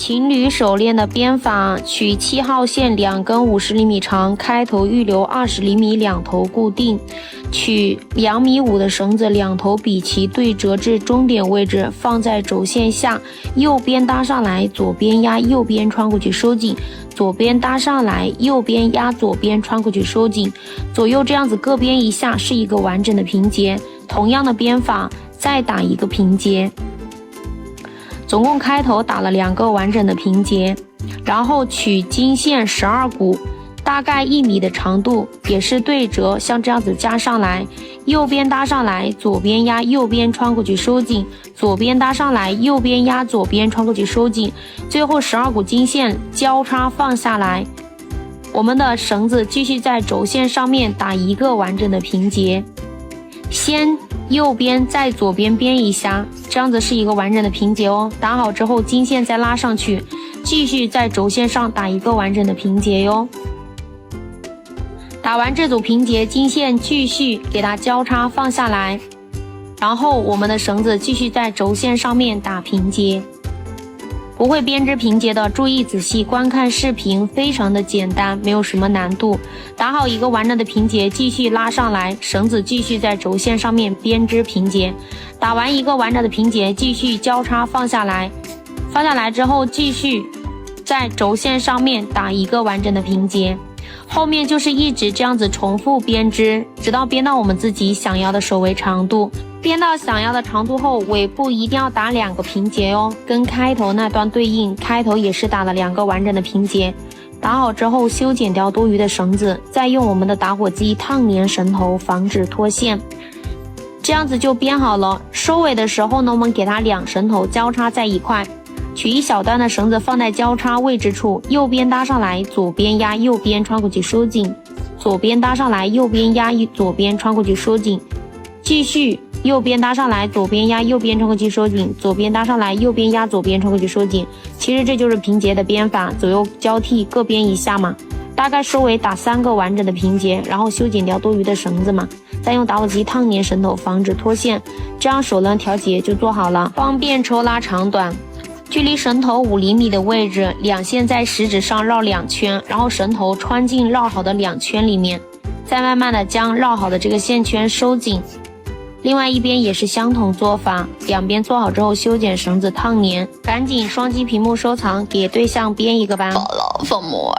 情侣手链的编法，取7号线2根50厘米长，开头预留20厘米，两头固定。取2.5米的绳子，两头比齐对折至中点位置，放在轴线下，右边搭上来，左边压，右边穿过去收紧，左边搭上来，右边压，左边穿过去收紧，左右这样子各编一下是一个完整的平结。同样的编法，再打一个平结。总共开头打了2个完整的平结，然后取经线12股，大概1米的长度，也是对折，像这样子加上来，右边搭上来，左边压，右边穿过去收紧，左边搭上来，右边压，左边穿过去收紧，最后12股经线交叉放下来，我们的绳子继续在轴线上面打一个完整的平结，先右边再左边编一下，这样子是一个完整的平结哦。打好之后，经线再拉上去，继续在轴线上打一个完整的平结哟。打完这组平结，经线继续给它交叉放下来，然后我们的绳子继续在轴线上面打平结。不会编织平结的，注意仔细观看视频，非常的简单，没有什么难度。打好一个完整的平结，继续拉上来，绳子继续在轴线上面编织平结。打完一个完整的平结，继续交叉放下来，放下来之后继续在轴线上面打一个完整的平结。后面就是一直这样子重复编织，直到编到我们自己想要的手围长度。编到想要的长度后，尾部一定要打2个平结哦，跟开头那段对应，开头也是打了2个完整的平结。打好之后，修剪掉多余的绳子，再用我们的打火机烫粘绳头，防止脱线。这样子就编好了。收尾的时候呢，我们给它2绳头交叉在一块，取一小段的绳子放在交叉位置处，右边搭上来，左边压，右边穿过去收紧，左边搭上来，右边压，左边穿过去收紧，继续右边搭上来，左边压，右边穿过去收紧，左边搭上来，右边压，左边穿过去收紧。其实这就是平结的编法，左右交替各编一下嘛。大概收尾打3个完整的平结，然后修剪掉多余的绳子嘛，再用打火机烫粘绳头，防止脱线。这样手轮调节就做好了，方便抽拉长短。距离绳头5厘米的位置，两线在食指上绕2圈，然后绳头穿进绕好的2圈里面，再慢慢的将绕好的这个线圈收紧。另外一边也是相同做法，两边做好之后修剪绳子烫粘。赶紧双击屏幕收藏，给对象编一个吧。Follow for more。